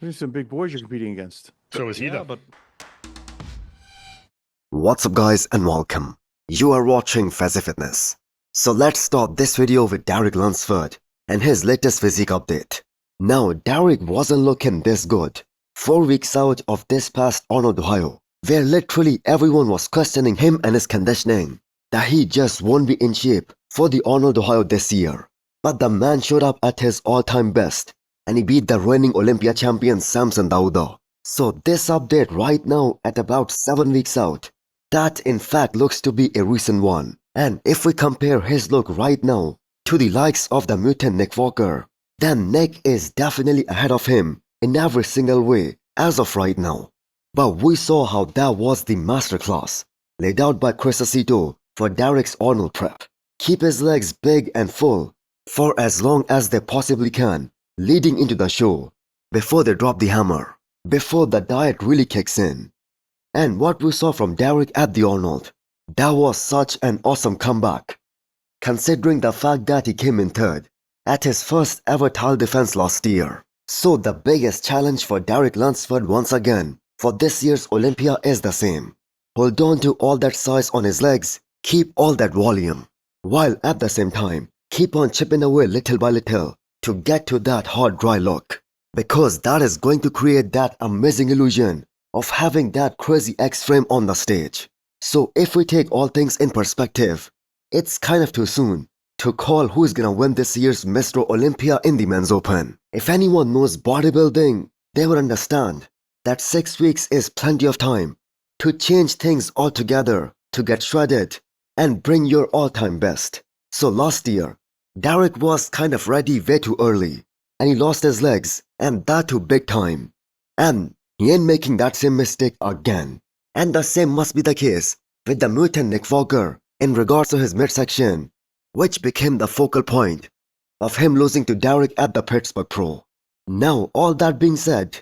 There's some big boys you're competing against. So is he, Yeah, though. but What's up guys and welcome. You are watching Fazi Fitness. So let's start this video with Derek Lunsford and his latest physique update. Now Derek wasn't looking this good 4 weeks out of this past Arnold, Ohio, where literally everyone was questioning him and his conditioning, that he just won't be in shape for the Arnold, Ohio this year. But the man showed up at his all-time best and he beat the reigning Olympia champion Samson. So this update right now at about 7 weeks out, that in fact looks to be a recent one. And if we compare his look right now to the likes of the mutant Nick Walker, then Nick is definitely ahead of him in every single way as of right now. But we saw how that was the masterclass laid out by Chris Aceto for Derek's Arnold prep. Keep his legs big and full for as long as they possibly can leading into the show, before they drop the hammer, before the diet really kicks in. And what we saw from Derek at the Arnold, that was such an awesome comeback, considering the fact that he came in third at his first ever title defense last year. So the biggest challenge for Derek Lunsford once again for this year's Olympia is the same. Hold on to all that size on his legs, keep all that volume, while at the same time, keep on chipping away little by little to get to that hard dry look. Because that is going to create that amazing illusion of having that crazy X-frame on the stage. So if we take all things in perspective, it's kind of too soon to call who's gonna win this year's Mr. Olympia in the Men's Open. If anyone knows bodybuilding, they would understand that 6 weeks is plenty of time to change things altogether, to get shredded and bring your all-time best. So last year, Derek was kind of ready way too early and he lost his legs, and that too big time. And he ain't making that same mistake again. And the same must be the case with the mutant Nick Walker in regards to his midsection, which became the focal point of him losing to Derek at the Pittsburgh Pro. Now, all that being said,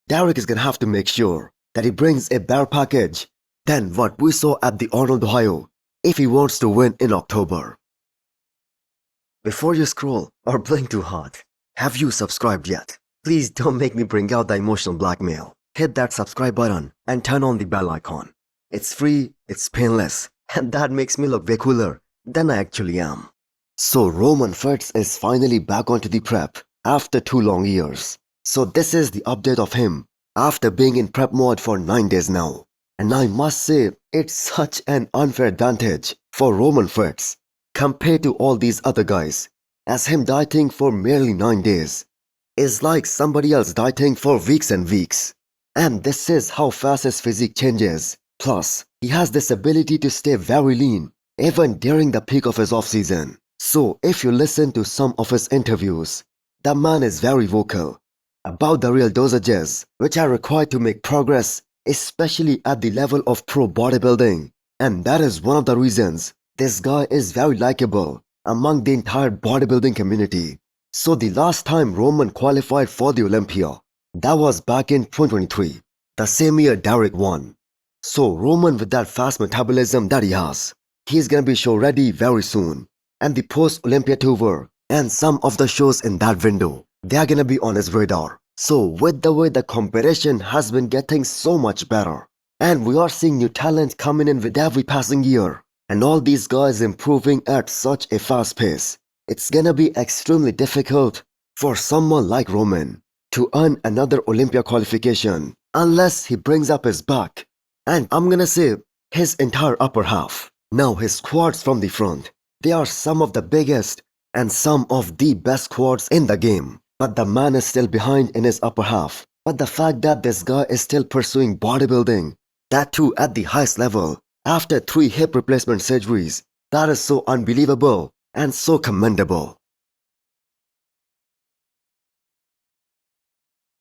Derek is gonna have to make sure that he brings a better package than what we saw at the Arnold, Ohio if he wants to win in October. Before you scroll or blink too hard, have you subscribed yet? Please don't make me bring out the emotional blackmail. Hit that subscribe button and turn on the bell icon. It's free, it's painless, and that makes me look way cooler than I actually am. So Roman Fritz is finally back onto the prep after 2 long years. So this is the update of him after being in prep mode for 9 days now. And I must say, it's such an unfair advantage for Roman Fritz compared to all these other guys, as him dieting for merely 9 days is like somebody else dieting for weeks and weeks. And this is how fast his physique changes. Plus, he has this ability to stay very lean even during the peak of his off-season. So if you listen to some of his interviews, the man is very vocal about the real dosages which are required to make progress, especially at the level of pro bodybuilding. And that is one of the reasons this guy is very likable among the entire bodybuilding community. So the last time Roman qualified for the Olympia, that was back in 2023, the same year Derek won. So Roman, with that fast metabolism that he has, he's gonna be show ready very soon. And the post-Olympia tour and some of the shows in that window, they are gonna be on his radar. So with the way the competition has been getting so much better, and we are seeing new talent coming in with every passing year, and all these guys improving at such a fast pace, it's gonna be extremely difficult for someone like Roman to earn another Olympia qualification unless he brings up his back, and I'm gonna say his entire upper half. Now his quads from the front, they are some of the biggest and some of the best quads in the game. But the man is still behind in his upper half. But the fact that this guy is still pursuing bodybuilding, that too at the highest level, after 3 hip replacement surgeries, that is so unbelievable and so commendable.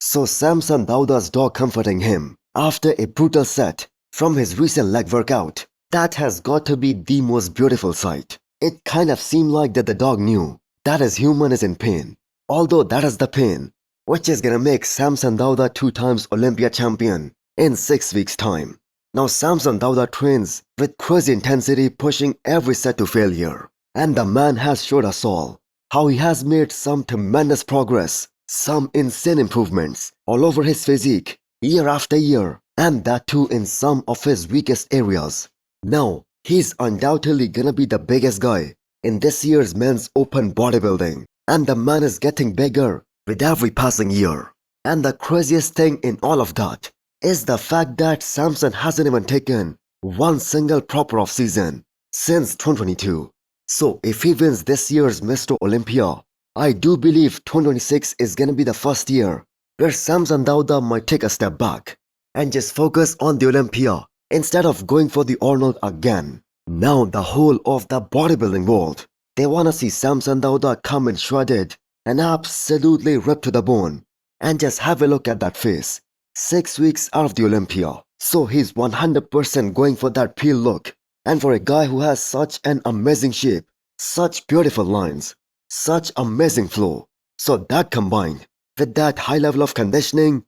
So Samson Dauda's dog comforting him after a brutal set from his recent leg workout, that has got to be the most beautiful sight. It kind of seemed like that the dog knew that his human is in pain, although that is the pain which is gonna make Samson Dauda 2 times Olympia champion in 6 weeks time. Now Samson Dauda trains with crazy intensity, pushing every set to failure. And the man has showed us all how he has made some tremendous progress Some insane improvements all over his physique, year after year, and that too in some of his weakest areas. Now, he's undoubtedly gonna be the biggest guy in this year's men's open bodybuilding, and the man is getting bigger with every passing year. And the craziest thing in all of that is the fact that Samson hasn't even taken one single proper off season since 2022. So if he wins this year's Mr. Olympia, I do believe 2026 is gonna be the first year where Samson Dauda might take a step back and just focus on the Olympia instead of going for the Arnold again. Now the whole of the bodybuilding world, they wanna see Samson Dauda come in shredded and absolutely ripped to the bone. And just have a look at that face. 6 weeks out of the Olympia. So he's 100% going for that peel look. And for a guy who has such an amazing shape, such beautiful lines, such amazing flow. So that combined with that high level of conditioning,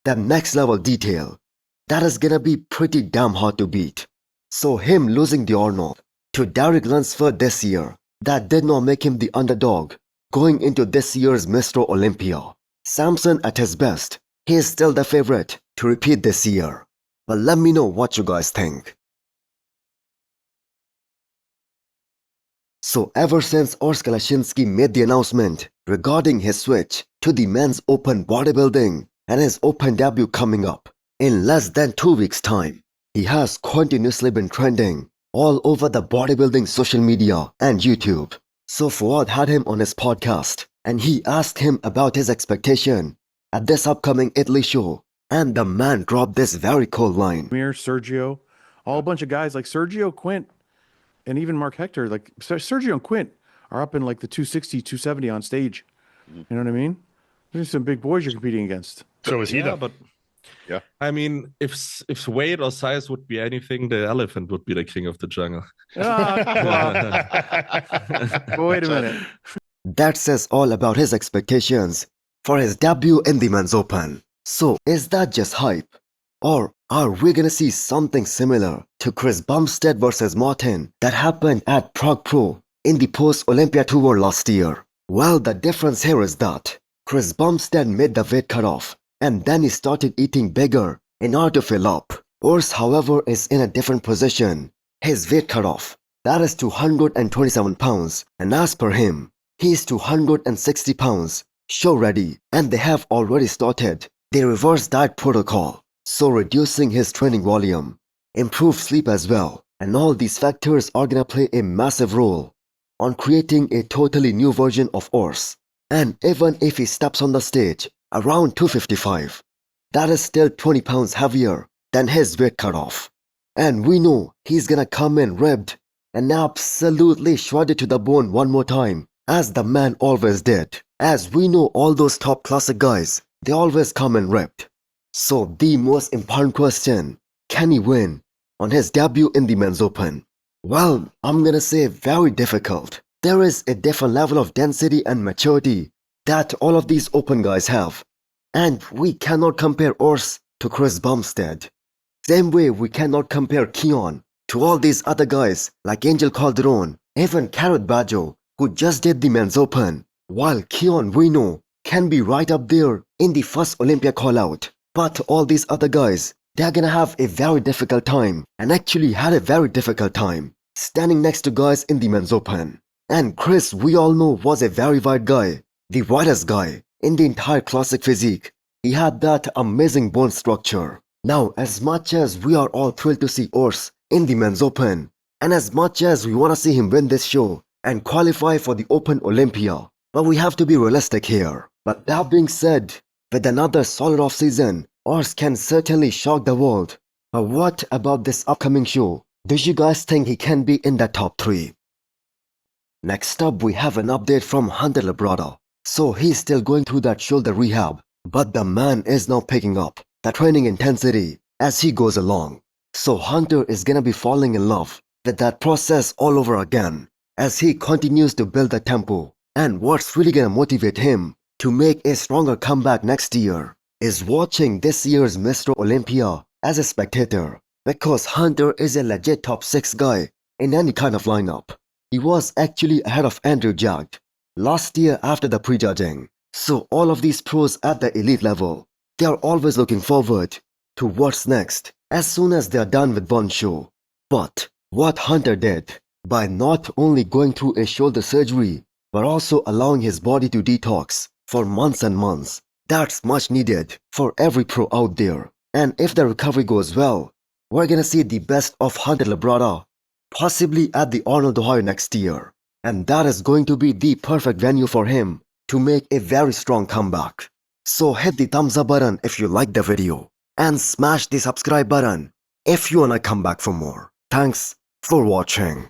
that next level detail, that is gonna be pretty damn hard to beat. So him losing the Arnold to Derek Lunsford this year, that did not make him the underdog going into this year's Mr. Olympia. Samson at his best, he is still the favorite to repeat this year. But let me know what you guys think. So ever since Urs Kalashinsky made the announcement regarding his switch to the men's open bodybuilding and his open debut coming up in less than 2 weeks time, he has continuously been trending all over the bodybuilding social media and YouTube. So Fuad had him on his podcast and he asked him about his expectation at this upcoming Italy show, and the man dropped this very cold line. Mir, Sergio, all a bunch of guys like Sergio, Quint, and even Mark Hector, like Sergio and Quint are up in like the 260, 270 on stage. You know what I mean? There's some big boys you're competing against. So is he though. But Yeah. I mean, if weight or size would be anything, the elephant would be the king of the jungle. Wait a minute. That says all about his expectations for his debut in the men's open. So is that just hype? Or are we gonna see something similar to Chris Bumstead versus Martin that happened at Prague Pro in the post-Olympia tour last year? Well, the difference here is that Chris Bumstead made the weight cutoff and then he started eating bigger in order to fill up. Urs, however, is in a different position. His weight cutoff, that is 227 pounds, and as per him, he is 260 pounds, show ready, and they have already started the reverse diet protocol, so reducing his training volume, improved sleep as well, and all these factors are gonna play a massive role on creating a totally new version of Urs. And even if he steps on the stage around 255, that is still 20 pounds heavier than his weight cutoff. And we know he's gonna come in ripped and absolutely shredded to the bone one more time, as the man always did. As we know, all those top classic guys, they always come in ripped. So the most important question, can he win on his debut in the men's open? Well, I'm gonna say very difficult. There is a different level of density and maturity that all of these open guys have. And we cannot compare Urs to Chris Bumstead. Same way we cannot compare Keon to all these other guys like Angel Calderon, even Carrot Baggio, who just did the men's open. While Keon, we know, can be right up there in the first Olympia call-out. But all these other guys, they're gonna have a very difficult time, and actually had a very difficult time standing next to guys in the men's open. And Chris, we all know, was a very wide guy, the widest guy in the entire classic physique. He had that amazing bone structure. Now, as much as we are all thrilled to see Urs in the men's open, and as much as we want to see him win this show and qualify for the Open Olympia, but we have to be realistic here. But that being said, with another solid off-season, Urs can certainly shock the world. But what about this upcoming show? Do you guys think he can be in the top 3? Next up, we have an update from Hunter Labrada. So he's still going through that shoulder rehab, but the man is now picking up the training intensity as he goes along. So Hunter is gonna be falling in love with that process all over again as he continues to build the tempo. And what's really gonna motivate him to make a stronger comeback next year is watching this year's Mr. Olympia as a spectator, because Hunter is a legit top 6 guy in any kind of lineup. He was actually ahead of Andrew Jagged last year after the prejudging. So all of these pros at the elite level, they are always looking forward to what's next as soon as they are done with one show. But what Hunter did by not only going through a shoulder surgery but also allowing his body to detox for months and months, that's much needed for every pro out there. And if the recovery goes well, we're gonna see the best of Hunter Labrada possibly at the Arnold Ohio next year. And that is going to be the perfect venue for him to make a very strong comeback. So hit the thumbs up button if you liked the video and smash the subscribe button if you wanna come back for more. Thanks for watching.